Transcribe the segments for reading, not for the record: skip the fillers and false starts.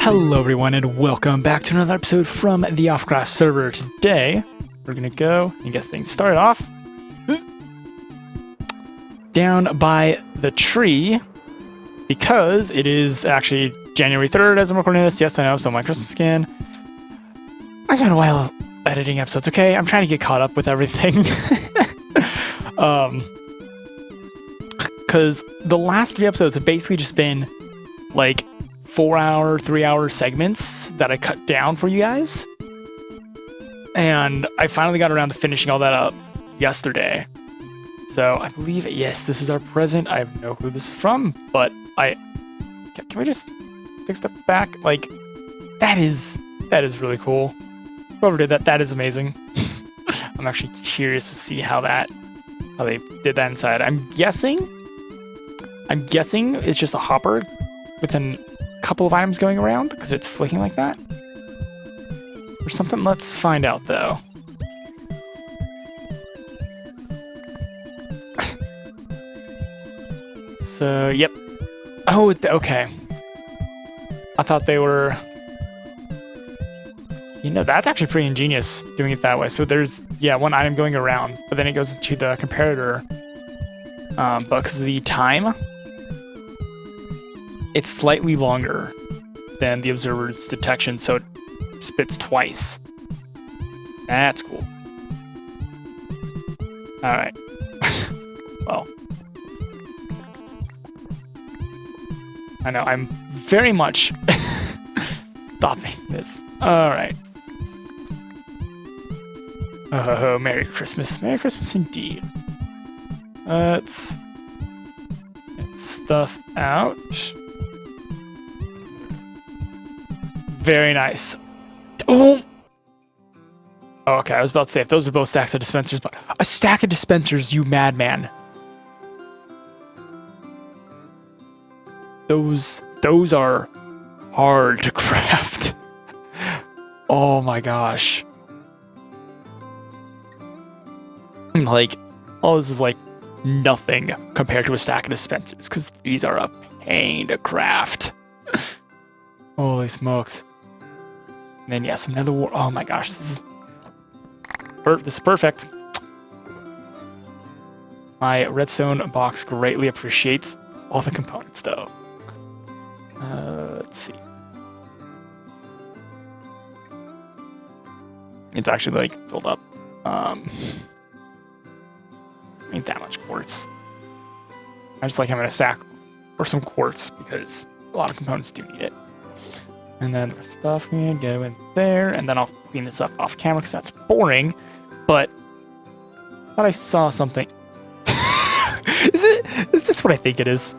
Hello everyone and welcome back to another episode from the Alphacraft server. Today, we're going to go and get things started off down by the tree because it is actually January 3rd as I'm recording this. Yes, I know, so my Christmas skin. I spent a while editing episodes, okay? I'm trying to get caught up with everything. Because the last 3 episodes have basically just been like 4-hour, 3-hour segments that I cut down for you guys. And I finally got around to finishing all that up yesterday. So I believe, yes, this is our present. I have no clue this is from, but can we just take a step back? Like, that is really cool. Whoever did that, that is amazing. I'm actually curious to see how they did that inside. I'm guessing it's just a hopper with a couple of items going around because it's flicking like that. Or something. Let's find out though. So, yep. Oh, okay. I thought they were... You know, that's actually pretty ingenious doing it that way. So there's, one item going around, but then it goes into the comparator. But because of the time, it's slightly longer than the observer's detection, so it spits twice. That's cool. Alright. Well. I know, I'm very much stopping this. Alright. Oh, Merry Christmas. Merry Christmas indeed. Let's get stuff out. Very nice. Oh! Okay, I was about to say if those are both stacks of dispensers, but a stack of dispensers, you madman. Those are hard to craft. Oh my gosh. Like, all this is like nothing compared to a stack of dispensers, because these are a pain to craft. Holy smokes. And then, yes, another war. Oh my gosh, this is perfect. My redstone box greatly appreciates all the components, though. Let's see. It's actually like filled up. Ain't that much quartz. I just like having a stack or some quartz because a lot of components do need it. And then the stuff we go in there, and then I'll clean this up off camera because that's boring. But I thought I saw something. Is this what I think it is?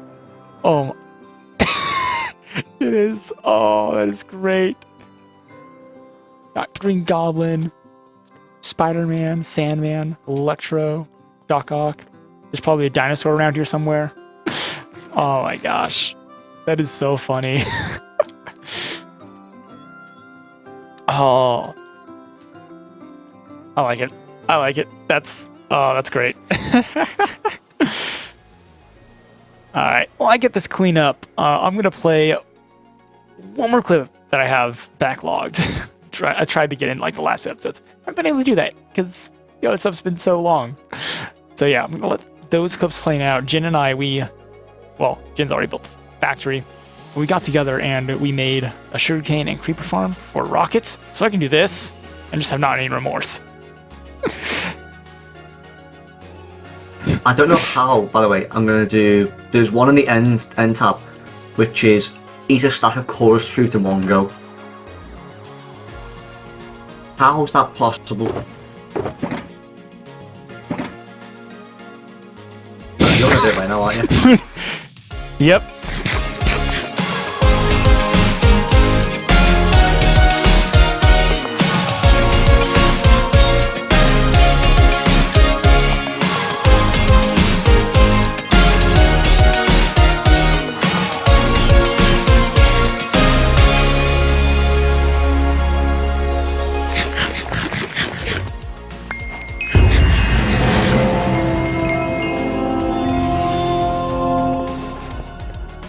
Oh, it is. Oh, that is great. Got Green Goblin, Spider-Man, Sandman, Electro, Doc Ock. There's probably a dinosaur around here somewhere. Oh my gosh, that is so funny. Oh, I like it. I like it. That's great. All right. Well, I get this clean up. I'm gonna play one more clip that I have backlogged. I tried to get in like the last 2 episodes. I haven't been able to do that because the other stuff's been so long. So yeah, I'm gonna let those clips play now. Jin and I, Jin's already built the factory. We got together and we made a sugarcane and creeper farm for rockets, so I can do this and just have not any remorse. I don't know how, by the way, I'm going to do... There's one on the end tab, which is eat a stack of chorus fruit in one go. How is that possible? You're going to do it right now, aren't you? Yep.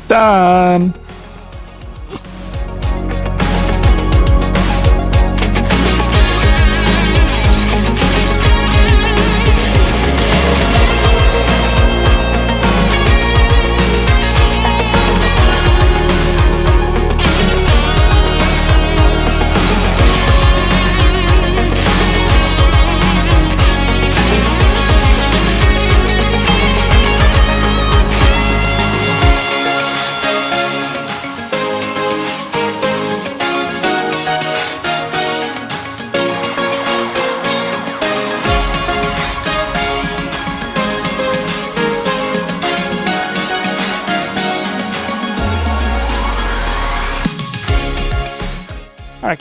Done.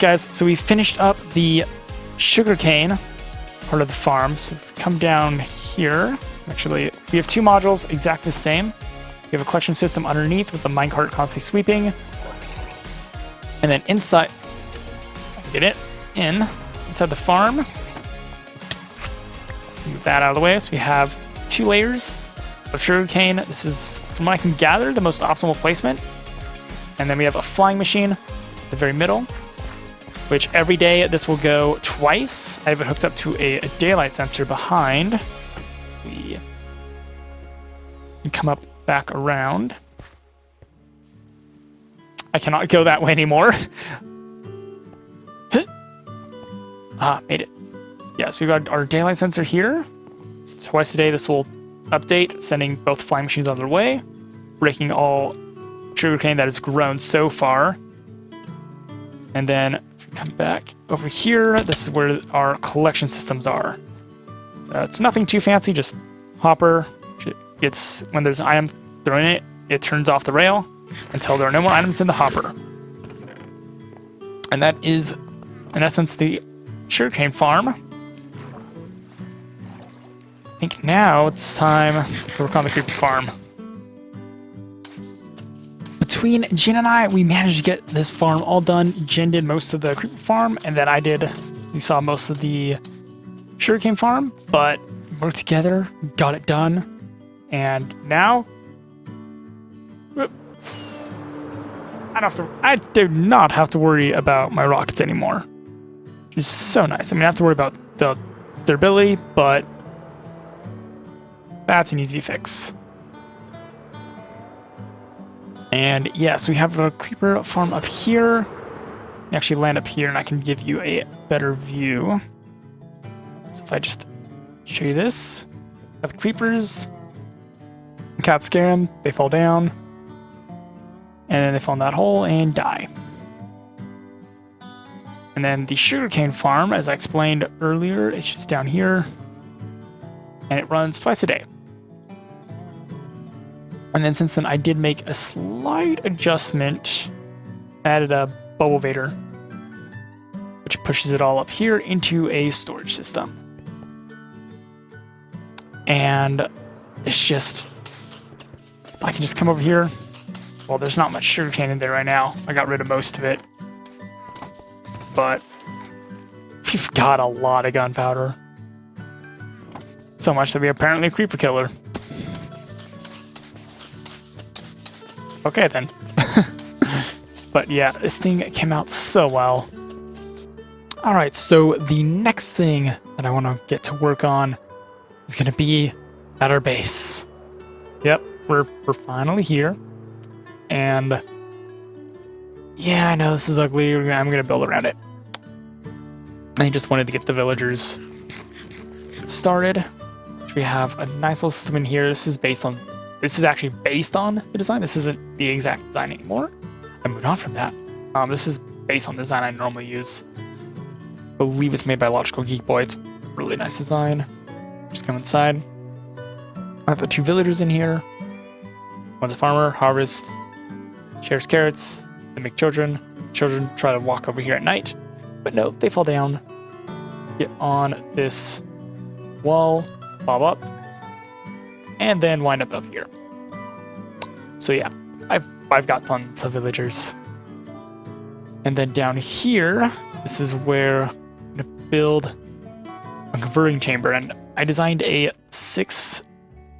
Alright guys, so we finished up the sugarcane part of the farm. So if we come down here, actually, we have 2 modules exactly the same. We have a collection system underneath with the minecart constantly sweeping. And then inside, get it in, inside the farm. Move that out of the way. So we have 2 layers of sugarcane. This is, from what I can gather, the most optimal placement. And then we have a flying machine at the very middle, which every day this will go twice. I have it hooked up to a daylight sensor behind. We can come up back around. I cannot go that way anymore. Made it. Yeah, so we've got our daylight sensor here. So twice a day this will update, sending both flying machines on their way, breaking all sugarcane that has grown so far. And then if we come back over here, this is where our collection systems are. So it's nothing too fancy, just hopper. It's when there's an item thrown in it, it turns off the rail until there are no more items in the hopper. And that is, in essence, the sugarcane farm. I think now it's time to work on the creeper farm. Between Jen and I, we managed to get this farm all done. Jen did most of the creeper farm, and then we saw most of the sugarcane farm, but we worked together, got it done, and now I do not have to worry about my rockets anymore, which is so nice. I mean, I have to worry about their ability, but that's an easy fix. And yes, we have the creeper farm up here. You actually land up here and I can give you a better view. So if I just show you this, have the creepers. You can't scare them, they fall down. And then they fall in that hole and die. And then the sugarcane farm, as I explained earlier, it's just down here. And it runs twice a day. And then since then, I did make a slight adjustment. Added a bubble vader, which pushes it all up here into a storage system. And it's just, I can just come over here. Well, there's not much sugarcane in there right now. I got rid of most of it. But we've got a lot of gunpowder. So much that we apparently a creeper killer. Okay, then. But yeah, this thing came out so well. Alright, so the next thing that I want to get to work on is going to be at our base. Yep, we're finally here. And yeah, I know this is ugly. I'm going to build around it. I just wanted to get the villagers started. Which we have a nice little system in here. This is actually based on the design. This isn't the exact design anymore. I moved on from that. This is based on the design I normally use. I believe it's made by Logical Geek Boy. It's a really nice design. Just come inside. I have the 2 villagers in here. One's a farmer, harvest, shares carrots, they make children. Children try to walk over here at night, but no, they fall down, get on this wall, bob up, and then wind up here. So yeah, I've got tons of villagers. And then down here, this is where I'm gonna build a converting chamber, and I designed a 6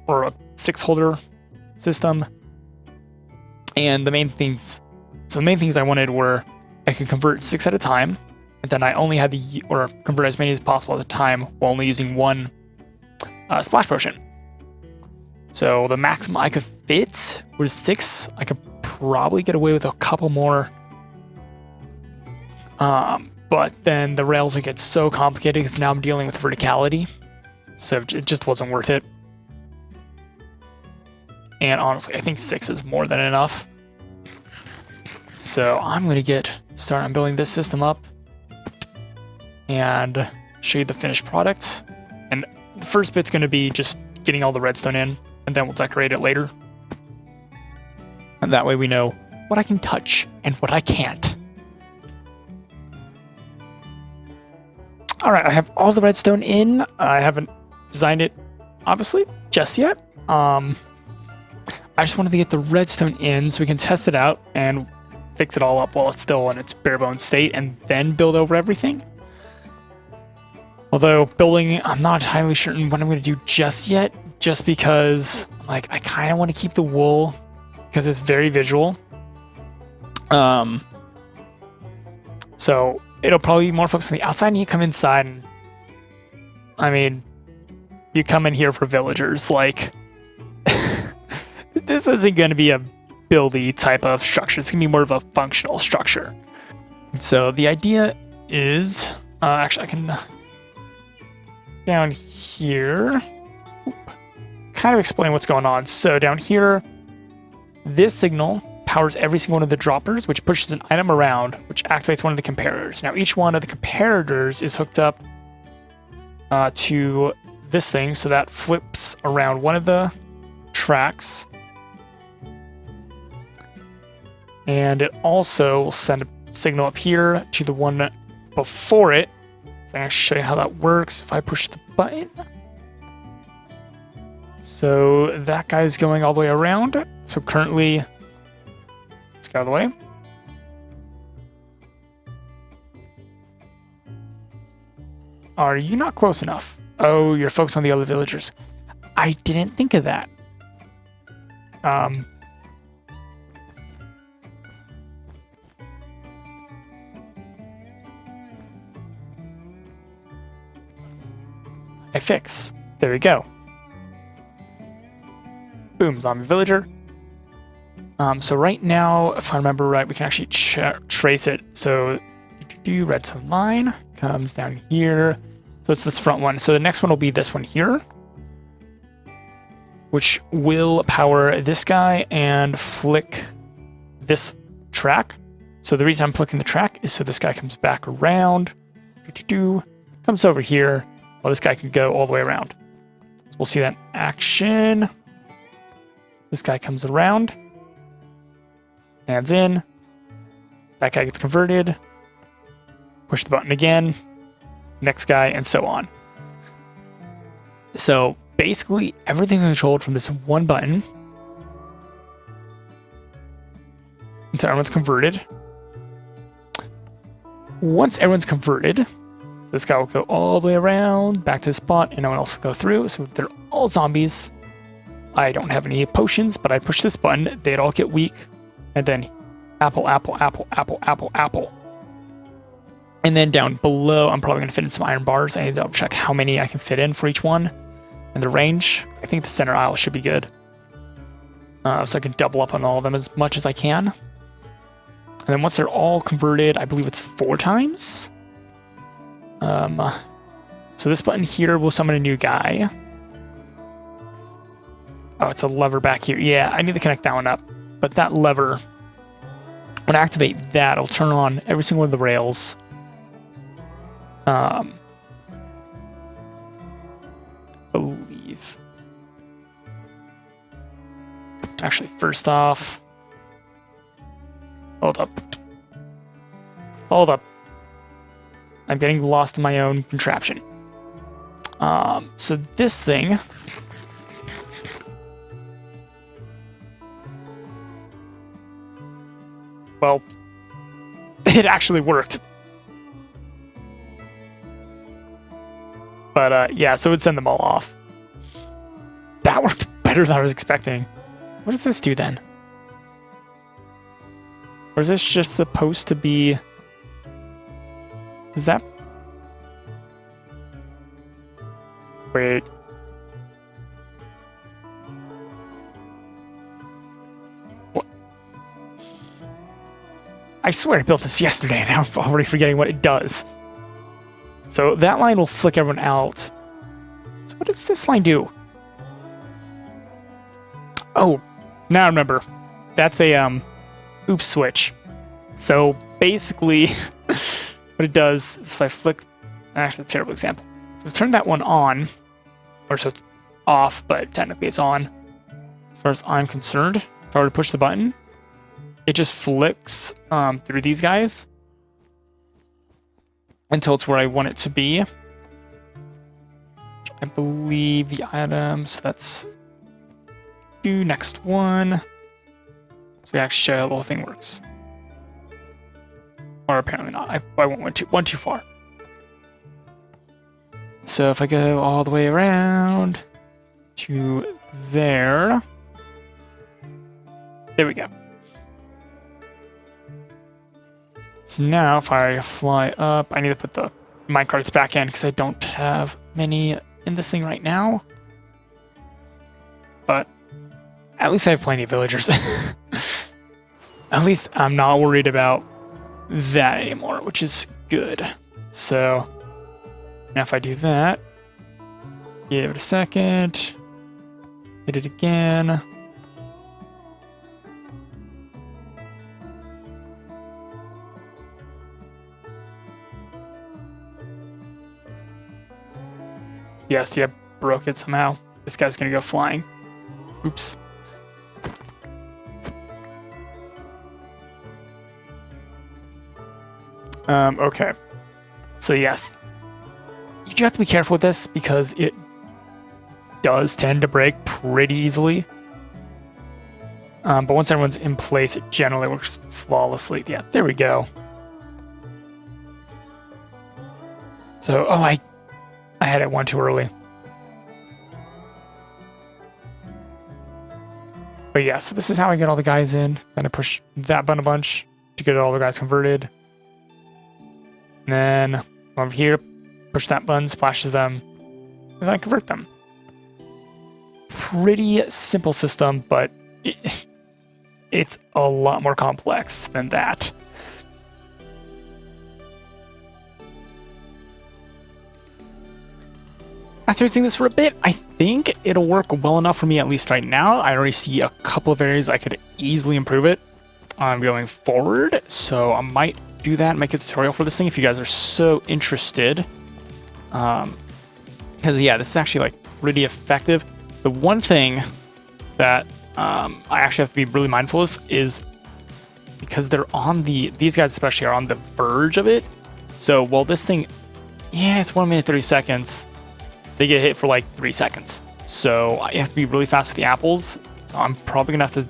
holder system. And the main things I wanted were I could convert 6 at a time, and then I only had convert as many as possible at a time while only using 1 splash potion. So the maximum I could fit was 6. I could probably get away with a couple more. But then the rails would get so complicated because now I'm dealing with verticality. So it just wasn't worth it. And honestly, I think 6 is more than enough. So I'm going to get started on building this system up and show you the finished product. And the first bit's going to be just getting all the redstone in, and then we'll decorate it later. And that way we know what I can touch and what I can't. All right, I have all the redstone in. I haven't designed it, obviously, just yet. I just wanted to get the redstone in so we can test it out and fix it all up while it's still in its bare bones state and then build over everything. Although building, I'm not entirely certain what I'm going to do just yet, just because like I kind of want to keep the wool because it's very visual. So it'll probably be more focused on the outside, and you come inside and I mean, you come in here for villagers. Like, this isn't going to be a buildy type of structure. It's going to be more of a functional structure. So the idea is, actually, I can down here kind of explain what's going on. So down here, this signal powers every single one of the droppers, which pushes an item around, which activates one of the comparators. Now, each one of the comparators is hooked up to this thing, so that flips around one of the tracks. And it also will send a signal up here to the one before it. So I can actually show you how that works if I push the button. So that guy's going all the way around. So currently, let's get out of the way. Are you not close enough? Oh, you're focused on the other villagers. I didn't think of that. I fix. There we go. Boom, zombie villager. So right now, if I remember right, we can actually trace it. So redstone line comes down here. So it's this front one. So the next one will be this one here, which will power this guy and flick this track. So the reason I'm flicking the track is so this guy comes back around, comes over here, while this guy can go all the way around. So we'll see that in action. This guy comes around, hands in, that guy gets converted, push the button again, next guy, and so on. So basically everything's controlled from this one button until everyone's converted. Once everyone's converted, this guy will go all the way around, back to his spot, and no one else will go through. So they're all zombies. I don't have any potions, but I push this button, they'd all get weak, and then apple, apple, apple, apple, apple, apple. And then down below, I'm probably going to fit in some iron bars. I need to double check how many I can fit in for each one. And the range, I think the center aisle should be good. So I can double up on all of them as much as I can. And then once they're all converted, I believe it's 4 times. So this button here will summon a new guy. Oh, it's a lever back here. Yeah, I need to connect that one up. But that lever, when I activate that, it'll turn on every single one of the rails. Believe. Actually, first off, hold up. Hold up. I'm getting lost in my own contraption. So this thing, well, it actually worked. But yeah, so it would send them all off. That worked better than I was expecting. What does this do then? Or is this just supposed to be... Is that... Wait. What? I swear I built this yesterday and I'm already forgetting what it does. So that line will flick everyone out. So what does this line do? Oh, now I remember. That's a oops switch. So basically, what it does is if I flick, actually, a terrible example. So if I turn that one on, or so it's off, but technically it's on. As far as I'm concerned, if I were to push the button, it just flicks through these guys. until it's where I want it to be. I believe the item, so that's do next one. So we actually show how the whole thing works. Or apparently not. I went one too far. So if I go all the way around to there. There we go. So now if I fly up, I need to put the minecarts back in because I don't have many in this thing right now. But at least I have plenty of villagers. At least I'm not worried about that anymore, which is good. So now if I do that, give it a second, hit it again. Yeah, see, I broke it somehow. This guy's gonna go flying. Oops. Okay. So yes, you do have to be careful with this because it does tend to break pretty easily. But once everyone's in place, it generally works flawlessly. Yeah, there we go. So, oh, I had it one too early. But yeah, so this is how I get all the guys in. Then I push that button a bunch to get all the guys converted. And then over here, push that button, splashes them, and then I convert them. Pretty simple system, but it's a lot more complex than that. After using this for a bit, I think it'll work well enough for me, at least right now. I already see a couple of areas I could easily improve it going forward, so I might do that and make a tutorial for this thing if you guys are so interested. Because yeah, this is actually like pretty effective. The one thing that I actually have to be really mindful of is because they're on these guys especially are on the verge of it. So while this thing, yeah, it's 1 minute 30 seconds, they get hit for like 3 seconds. So I have to be really fast with the apples. So I'm probably gonna have to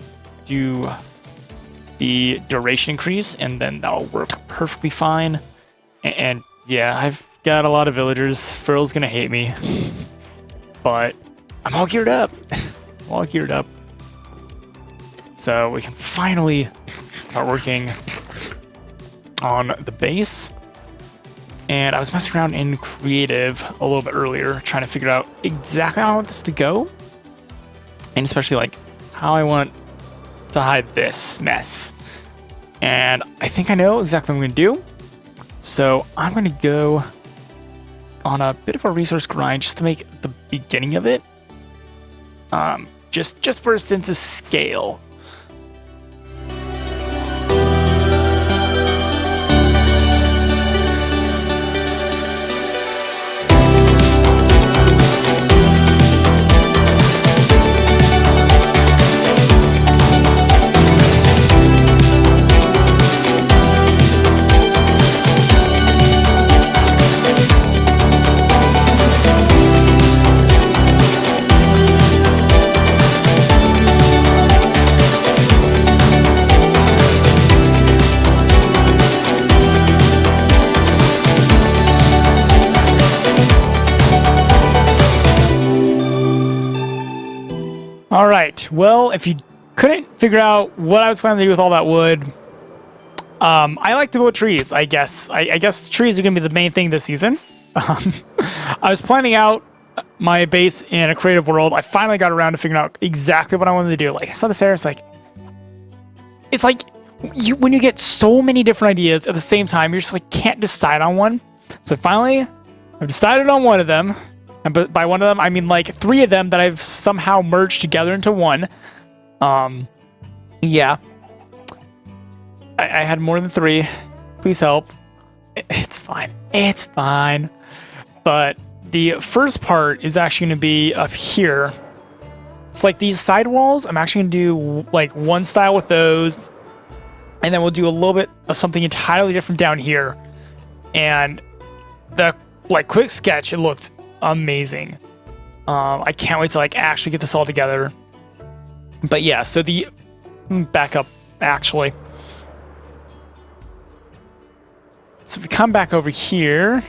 do the duration increase, and then that'll work perfectly fine. And yeah, I've got a lot of villagers. Furl's gonna hate me, but I'm all geared up. I'm all geared up. So we can finally start working on the base. And I was messing around in creative a little bit earlier, trying to figure out exactly how I want this to go. And especially like how I want to hide this mess. And I think I know exactly what I'm going to do. So I'm going to go on a bit of a resource grind just to make the beginning of it. Just for a sense of scale. All right. Well, if you couldn't figure out what I was planning to do with all that wood, I like to build trees, I guess. I guess trees are going to be the main thing this season. I was planning out my base in a creative world. I finally got around to figuring out exactly what I wanted to do. Like, I saw this area, it's like when you get so many different ideas at the same time, you're just like can't decide on one. So finally, I've decided on one of them. And by one of them, I mean like 3 of them that I've somehow merged together into one. Yeah. I had more than 3. Please help. It's fine. It's fine. But the first part is actually going to be up here. It's like these side walls. I'm actually going to do like one style with those. And then we'll do a little bit of something entirely different down here. And the like quick sketch, it looked amazing. I can't wait to like actually get this all together. But yeah, so the back up actually. So if we come back over here,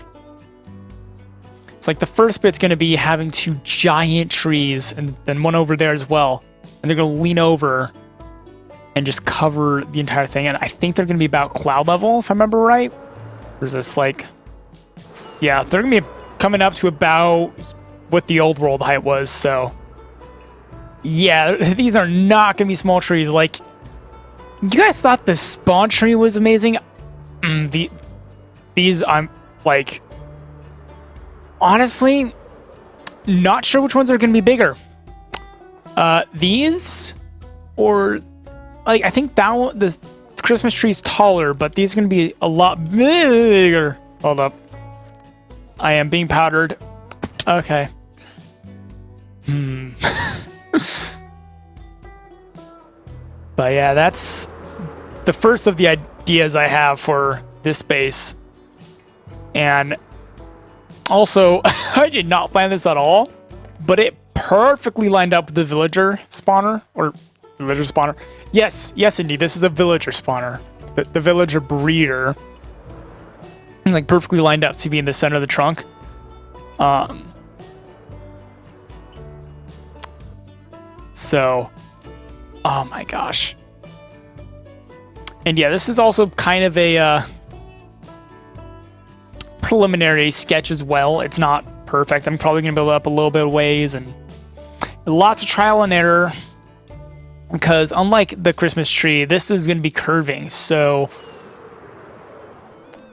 it's like the first bit's going to be having 2 giant trees and then one over there as well. And they're going to lean over and just cover the entire thing. And I think they're going to be about cloud level, if I remember right. There's this like, yeah, they're going to be coming up to about what the old world height was. So yeah, these are not going to be small trees. Like, you guys thought the spawn tree was amazing? These, I'm like, honestly, not sure which ones are going to be bigger. These, or like, I think that one, the Christmas tree is taller, but these are going to be a lot bigger. Hold up. I am being powdered. Okay. But yeah, that's the first of the ideas I have for this base. And also, I did not plan this at all, but it perfectly lined up with the villager spawner, or villager spawner. Yes, indeed, this is a villager spawner. The villager breeder. Like, perfectly lined up to be in the center of the trunk. So, oh my gosh. And yeah, this is also kind of a preliminary sketch as well. It's not perfect. I'm probably going to build it up a little bit of ways and lots of trial and error, because unlike the Christmas tree, this is going to be curving. So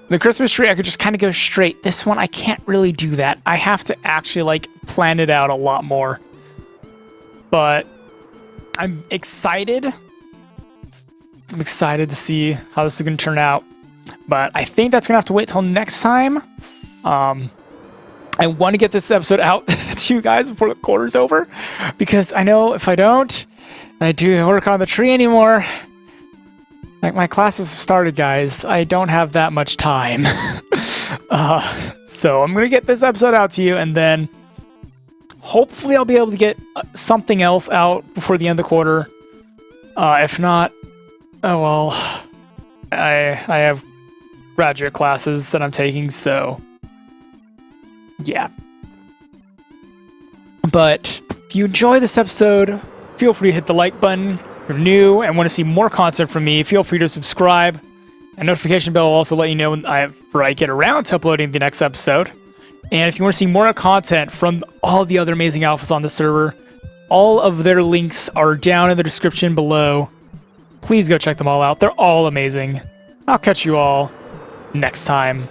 the Christmas tree, I could just kind of go straight. This one, I can't really do that. I have to actually like plan it out a lot more. But I'm excited. I'm excited to see how this is going to turn out. But I think that's going to have to wait till next time. I want to get this episode out to you guys before the quarter's over, because I know if I don't, and I do work on the tree anymore, like my classes have started, guys. I don't have that much time. So I'm going to get this episode out to you, and then hopefully I'll be able to get something else out before the end of the quarter. If not, oh well, I have graduate classes that I'm taking, so yeah. But if you enjoy this episode, feel free to hit the like button. If you're new and want to see more content from me, feel free to subscribe. And notification bell will also let you know when I get around to uploading the next episode. And if you want to see more content from all the other amazing alphas on the server, all of their links are down in the description below. Please go check them all out. They're all amazing. I'll catch you all next time.